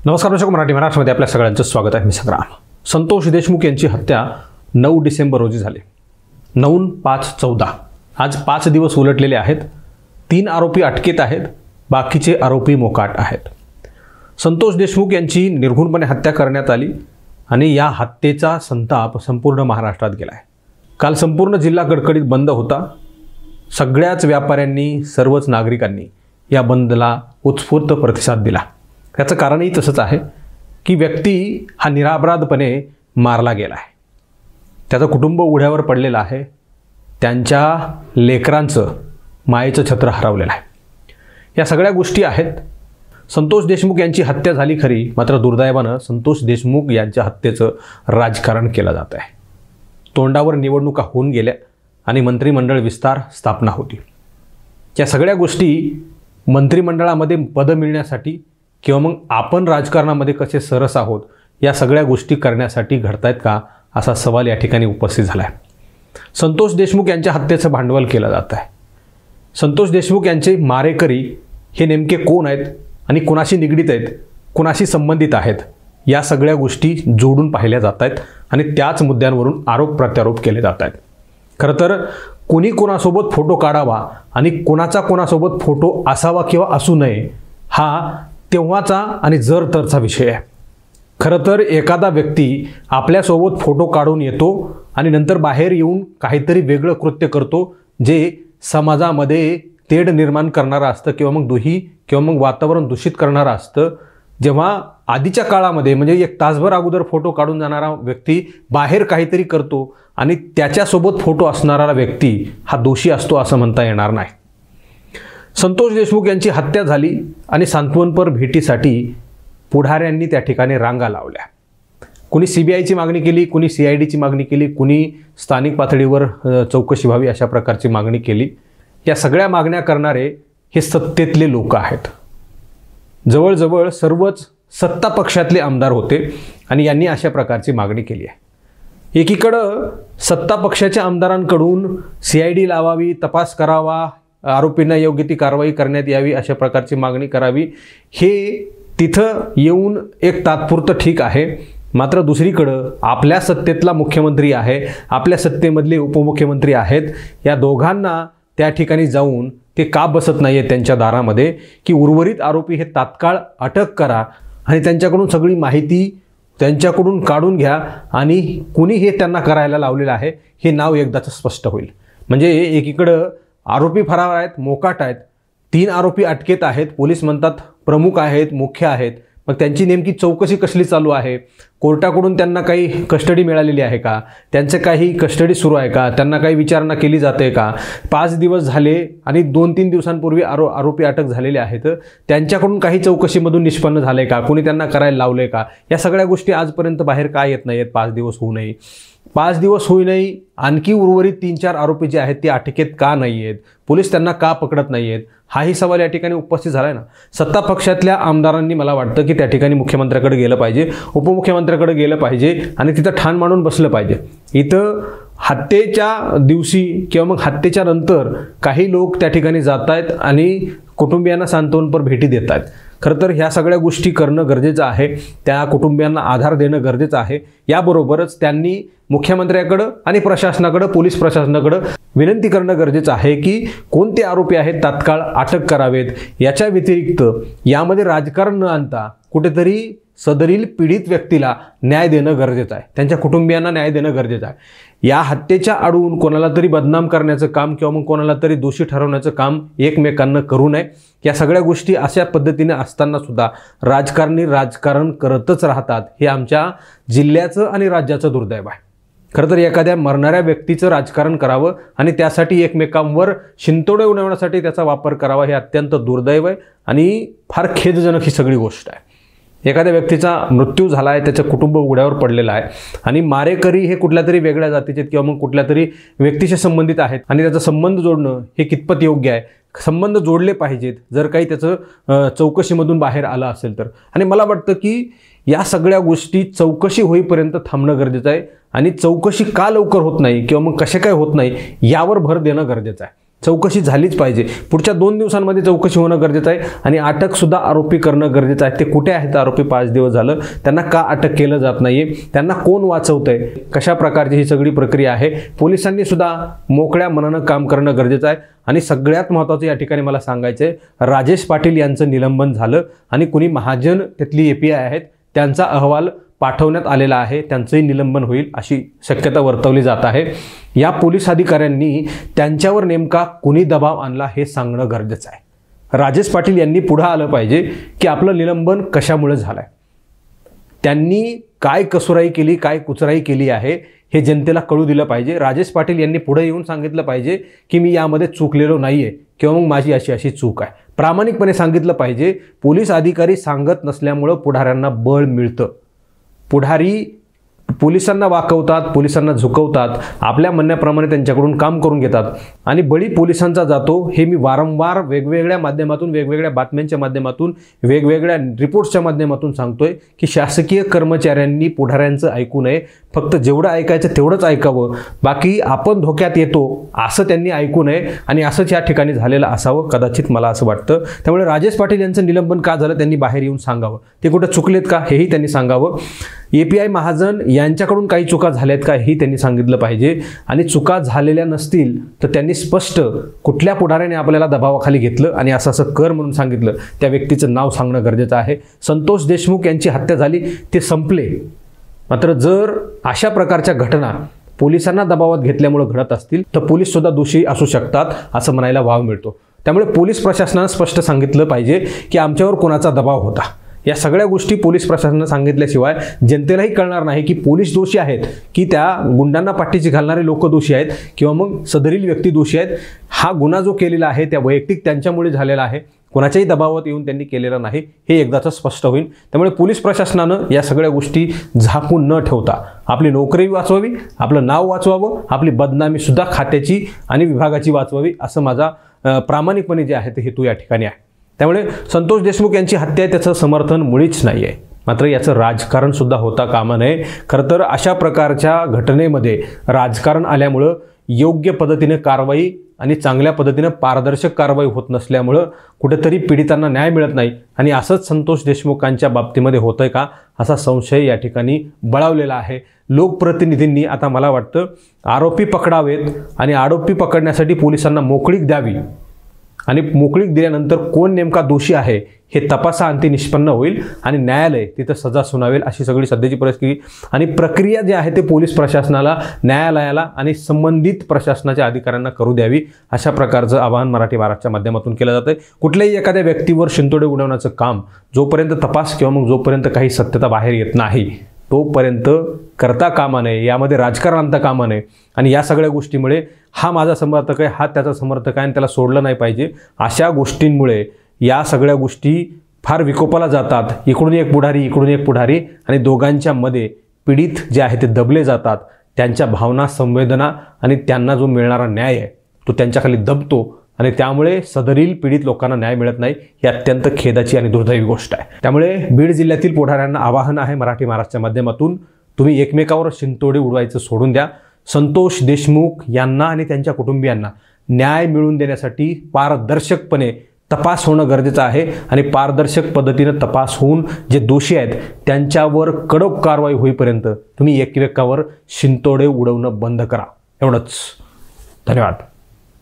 नमस्कार दर्शक, मराठी महाराष्ट्रामध्ये आपल्या सगळ्यांचं स्वागत आहे. मी संग्राम. संतोष देशमुख यांची हत्या 9 डिसेंबर रोजी झाली. 9/5/14 आज 5 दिवस उलटलेले आहेत. 3 आरोपी अटकेत आहेत, बाकीचे आरोपी मोकाट आहेत. संतोष देशमुख यांची निर्घृणपणे हत्या करण्यात आली आणि या हत्येचा संताप संपूर्ण महाराष्ट्रात गेला आहे. काल संपूर्ण जिल्हा कडकडीत बंद होता. सगळ्याच व्यापाऱ्यांनी, सर्वच नागरिकांनी या बंदला उत्स्फूर्त प्रतिसाद दिला. याचं कारणही तसंच आहे की व्यक्ती हा निरापराधपणे मारला गेला आहे. त्याचं कुटुंब उघड्यावर पडलेलं आहे. त्यांच्या लेकरांचं मायेचं छत्र हरवलेलं आहे. या सगळ्या गोष्टी आहेत. संतोष देशमुख यांची हत्या झाली खरी, मात्र दुर्दैवानं संतोष देशमुख यांच्या हत्येचं राजकारण केलं जात आहे. तोंडावर निवडणुका होऊन गेल्या आणि मंत्रिमंडळ विस्तार स्थापना होती. या सगळ्या गोष्टी मंत्रिमंडळामध्ये पदं मिळण्यासाठी किंवा मग आपण राजकारणामध्ये कसे सरस आहोत या सगळ्या गोष्टी करण्यासाठी घडतायत का, असा सवाल या ठिकाणी उपस्थित झाला आहे. संतोष देशमुख यांच्या हत्येचं भांडवल केलं जात आहे. संतोष देशमुख यांचे मारेकरी हे नेमके कोण आहेत आणि कुणाशी निगडीत आहेत, कुणाशी संबंधित आहेत, या सगळ्या गोष्टी जोडून पाहिल्या जात आहेत आणि त्याच मुद्द्यांवरून आरोप प्रत्यारोप केले जात आहेत. खरं तर कोणी कोणासोबत फोटो काढावा आणि कोणाचा कोणासोबत फोटो असावा किंवा असू नये हा तेव्हाचा आणि जर तरचा विषय आहे. खरं तर एखादा व्यक्ती आपल्यासोबत फोटो काढून येतो आणि नंतर बाहेर येऊन काहीतरी वेगळं कृत्य करतो जे समाजामध्ये तेढ निर्माण करणारं असतं किंवा मग किंवा वातावरण दूषित करणारं असतं. जेव्हा आधीच्या काळामध्ये म्हणजे 1 तासभर अगोदर फोटो काढून जाणारा व्यक्ती बाहेर काहीतरी करतो आणि त्याच्यासोबत फोटो असणारा व्यक्ती हा दोषी असतो असं म्हणता येणार नाही. संतोष देशमुख यांची हत्या झाली आणि सांत्वनपर भेटीसाठी पुढाऱ्यांनी त्या ठिकाणी रांगा लावल्या. कुणी CBIची मागणी केली, कुणी CIDची मागणी केली, कुणी स्थानिक पातळीवर चौकशी व्हावी अशा प्रकारची मागणी केली. या सगळ्या मागण्या करणारे हे सत्तेतले लोक आहेत. जवळजवळ सर्वच सत्ता पक्षातले आमदार होते आणि यांनी अशा प्रकारची मागणी केली आहे. एकीकडं सत्ता पक्षाच्या आमदारांकडून CID लावावी, तपास करावा, आरोपींना योग्य ती कारवाई करण्यात यावी अशा प्रकारची मागणी करावी, हे तिथं येऊन एक तात्पुरतं ठीक आहे. मात्र दुसरीकडं आपल्या सत्तेतला मुख्यमंत्री आहे, आपल्या सत्तेमधले उपमुख्यमंत्री आहेत, या दोघांना त्या ठिकाणी जाऊन ते का बसत नाही आहे त्यांच्या दारामध्ये की उर्वरित आरोपी हे तात्काळ अटक करा आणि त्यांच्याकडून सगळी माहिती त्यांच्याकडून काढून घ्या आणि कुणी हे त्यांना करायला लावलेलं आहे हे नाव एकदाच स्पष्ट होईल. म्हणजे एकीकडं आरोपी फरार आहेत, मोकाट आहेत, 3 आरोपी अटकेत आहेत, पोलीस म्हणतात प्रमुख आहेत, मुख्य आहेत. मग त्यांची नेमकी चौकशी कसली चालू आहे, कोर्टाकडून त्यांना काही कस्टडी मिळालेली आहे का, त्यांचे काही कस्टडी सुरू आहे का, त्यांना काही विचारणा केली जाते का, 5 दिवस झाले आणि 2-3 दिवसांपूर्वी आरोपी अटक झालेले आहेत, त्यांच्याकडून काही चौकशीमधून निष्पन्न झाले का, कोणी त्यांना करायला लावले का, या सगळ्या गोष्टी आजपर्यंत बाहेर का येत नाही आहेत. 5 दिवस होऊ नये, 5 दिवस होऊ नये, आणखी उर्वरित 3-4 आरोपी जे आहेत ते अटकेत का नाही आहेत, पोलीस त्यांना का पकडत नाही आहेत, हाही सवाल या ठिकाणी उपस्थित झाला आहे ना. सत्ता पक्षातल्या आमदारांनी मला वाटतं की त्या ठिकाणी मुख्यमंत्र्याकडे गेलं पाहिजे, उपमुख्यमंत्र्याकडे गेलं पाहिजे आणि तिथं ठाण मांडून बसलं पाहिजे. इथं हत्येच्या दिवशी किंवा मग हत्येच्या नंतर काही लोक त्या ठिकाणी जात आहेत आणि कुटुंबियांना सांत्वनपर भेटी देत आहेत. खरं तर ह्या सगळ्या गोष्टी करणं गरजेचं आहे. त्या कुटुंबियांना आधार देणं गरजेचं आहे. याबरोबरच त्यांनी मुख्यमंत्र्याकडं आणि प्रशासनाकडं, पोलीस प्रशासनाकडं विनंती करणं गरजेचं आहे की कोणते आरोपी आहेत तात्काळ अटक करावेत. याच्या व्यतिरिक्त यामध्ये राजकारण न आणता कुठेतरी सदरील पीडित व्यक्तीला न्याय देणं गरजेचं आहे, त्यांच्या कुटुंबियांना न्याय देणं गरजेचं आहे. या हत्येच्या आडून कोणाला तरी बदनाम करण्याचं काम किंवा मग कोणाला तरी दोषी ठरवण्याचं काम एकमेकांना करू नये. या सगळ्या गोष्टी अशा पद्धतीने असताना सुद्धा राजकारणी राजकारण करतच राहतात. हे आमच्या जिल्ह्याचं आणि राज्याचं दुर्दैव आहे. खरं तर एखाद्या मरणाऱ्या व्यक्तीचं राजकारण करावं आणि त्यासाठी एकमेकांवर शिंतोडे उडवण्यासाठी त्याचा वापर करावा हे अत्यंत दुर्दैव आहे आणि फार खेदजनक ही सगळी गोष्ट आहे. एखाद्या व्यक्तीचा मृत्यू झाला आहे, त्याचं कुटुंब उघड्यावर पडलेलं आहे आणि मारेकरी हे कुठल्या तरी वेगळ्या जातीचे किंवा मग कुठल्या तरी व्यक्तीशी संबंधित आहेत आणि त्याचा संबंध जोडणं हे कितपत योग्य आहे. संबंध जोडले पाहिजेत जर काही त्याचं चौकशीमधून बाहेर आलं असेल तर. आणि मला वाटतं की या सगळ्या गोष्टी चौकशी होईपर्यंत थांबणं गरजेचं आहे आणि चौकशी का लवकर होत नाही किंवा मग कसे काय होत नाही यावर भर देणं गरजेचं आहे. चौकशी झालीच पाहिजे. पुढच्या 2 दिवसांमध्ये चौकशी होणं गरजेचं आहे आणि अटकसुद्धा आरोपी करणं गरजेचं आहे. ते कुठे आहेत आरोपी? 5 दिवस झालं त्यांना का अटक केलं जात नाहीये? त्यांना कोण वाचवतंय? कशा प्रकारची ही सगळी प्रक्रिया आहे? पोलिसांनी सुद्धा मोकळ्या मनानं काम करणं गरजेचं आहे. आणि सगळ्यात महत्त्वाचं या ठिकाणी मला सांगायचं आहे, राजेश पाटील यांचं निलंबन झालं आणि कुणी महाजन त्यातली API आहेत त्यांचा अहवाल पाठवण्यात आलेला आहे, त्यांचंही निलंबन होईल अशी शक्यता वर्तवली जात आहे. या पोलीस अधिकाऱ्यांनी त्यांच्यावर नेमका कुणी दबाव आणला हे सांगणं गरजेचं आहे. राजेश पाटील यांनी पुढे आलं पाहिजे की आपलं निलंबन कशामुळे झालंय, त्यांनी काय कसुराई केली, काय कुचराई केली आहे हे जनतेला कळू दिलं पाहिजे. राजेश पाटील यांनी पुढे येऊन सांगितलं पाहिजे की मी यामध्ये चुकलेलो नाहीये किंवा मग माझी अशी चूक आहे. प्रामाणिकपणे सांगितलं पाहिजे. पोलीस अधिकारी सांगत नसल्यामुळं पुढाऱ्यांना बळ मिळतं. पुढारी पोलिसांना वाकवतात, पोलिसांना झुकवतात, आपल्या म्हणण्याप्रमाणे त्यांच्याकडून काम करून घेतात आणि बळी पोलिसांचा जातो. हे मी वारंवार वेगवेगळ्या माध्यमातून, वेगवेगळ्या बातम्यांच्या माध्यमातून, वेगवेगळ्या रिपोर्ट्सच्या माध्यमातून सांगतोय की शासकीय कर्मचाऱ्यांनी पुढाऱ्यांचं ऐकू नये. फक्त जेवढं ऐकायचं तेवढंच ऐकावं, बाकी आपण धोक्यात येतो असं त्यांनी ऐकू नये आणि असंच या ठिकाणी झालेलं असावं कदाचित, मला असं वाटतं. त्यामुळे राजेश पाटील यांचं निलंबन का झालं त्यांनी बाहेर येऊन सांगावं. ते कुठं चुकलेत का हेही त्यांनी सांगावं. API महाजन यांच्याकडून काही चुका झाल्यात का हेही त्यांनी सांगितलं पाहिजे आणि चुका झालेल्या नसतील तर त्यांनी स्पष्ट कुठल्या पुढाऱ्याने आपल्याला दबावाखाली घेतलं आणि असं कर म्हणून सांगितलं त्या व्यक्तीचं नाव सांगणं गरजेचं आहे. संतोष देशमुख यांची हत्या झाली, ते संपले. मात्र जर अशा प्रकारच्या घटना पोलिसांना दबावात घेतल्यामुळे घडत असतील तर पोलीस सुद्धा दोषी असू शकतात असं म्हणायला वाव मिळतो. त्यामुळे पोलीस प्रशासनानं स्पष्ट सांगितलं पाहिजे की आमच्यावर कोणाचा दबाव होता. या सगळ्या गोष्टी पोलीस प्रशासनानं सांगितल्याशिवाय जनतेलाही कळणार नाही की पोलीस दोषी आहेत की त्या गुंडांना पाठीशी घालणारे लोक दोषी आहेत किंवा मग सदरील व्यक्ती दोषी आहेत. हा गुन्हा जो केलेला आहे त्या वैयक्तिक त्यांच्यामुळे झालेला आहे, कोणाच्याही दबावात येऊन त्यांनी केलेला नाही, हे एकदाच स्पष्ट होईल. त्यामुळे पोलीस प्रशासनानं या सगळ्या गोष्टी झाकून न ठेवता आपली नोकरी वाचवावी, आपलं नाव वाचवावं, आपली बदनामी सुद्धा खात्याची आणि विभागाची वाचवावी असं माझा प्रामाणिकपणे जे आहे ते हेतू या ठिकाणी आहे. त्यामुळे संतोष देशमुख यांची हत्या आहे त्याचं समर्थन मुळीच नाही आहे. मात्र याचं राजकारण सुद्धा होता कामा नये. खरं तर अशा प्रकारच्या घटनेमध्ये राजकारण आल्यामुळं योग्य पद्धतीने कारवाई आणि चांगल्या पद्धतीने पारदर्शक कारवाई होत नसल्यामुळं कुठेतरी पीडितांना न्याय मिळत नाही आणि असंच संतोष देशमुखांच्या बाबतीमध्ये होतंय का असा संशय या ठिकाणी बळावलेला आहे. लोकप्रतिनिधींनी आता मला वाटतं आरोपी पकडावेत आणि आरोपी पकडण्यासाठी पोलिसांना मोकळीक द्यावी आणि मोकळीक दिल्यानंतर कोण नेमका दोषी आहे हे तपासाअंती निष्पन्न होईल आणि न्यायालय तिथं सजा सुनावेल अशी सगळी सध्याची परिस्थिती आणि प्रक्रिया जी आहे ते पोलीस प्रशासनाला, न्यायालयाला आणि संबंधित प्रशासनाच्या अधिकाऱ्यांना करू द्यावी अशा प्रकारचं आवाहन मराठी महाराष्ट्राच्या माध्यमातून केलं जातं. कुठल्याही एखाद्या व्यक्तीवर शिंतोडे उडवण्याचं काम जोपर्यंत तपास किंवा मग जोपर्यंत काही सत्यता बाहेर येत नाही तोपर्यंत करता कामा नये, यामध्ये राजकारण आणता कामा नये आणि या सगळ्या गोष्टीमुळे हा माझा समर्थक आहे, हा त्याचा समर्थक आहे आणि त्याला सोडलं नाही पाहिजे. अशा गोष्टींमुळे या सगळ्या गोष्टी फार विकोपाला जातात. इकडून एक पुढारी आणि दोघांच्या मध्ये पीडित जे आहे ते दबले जातात. त्यांच्या भावना, संवेदना आणि त्यांना जो मिळणारा न्याय आहे तो त्यांच्याखाली दबतो आणि त्यामुळे सदरील पीडित लोकांना न्याय मिळत नाही. ही अत्यंत खेदाची आणि दुर्दैवी गोष्ट आहे. त्यामुळे बीड जिल्ह्यातील पुढाऱ्यांना आवाहन आहे मराठी महाराष्ट्राच्या माध्यमातून, तुम्ही एकमेकावर शिंतोडे उडवायचं सोडून द्या. संतोष देशमुख यांना आणि त्यांच्या कुटुंबियांना न्याय मिळवून देण्यासाठी पारदर्शकपणे तपास होणं गरजेचं आहे आणि पारदर्शक पद्धतीने तपास होऊन जे दोषी आहेत त्यांच्यावर कडक कारवाई होईपर्यंत तुम्ही एकमेकावर शिंतोडे उडवणं बंद करा. एवढंच. धन्यवाद.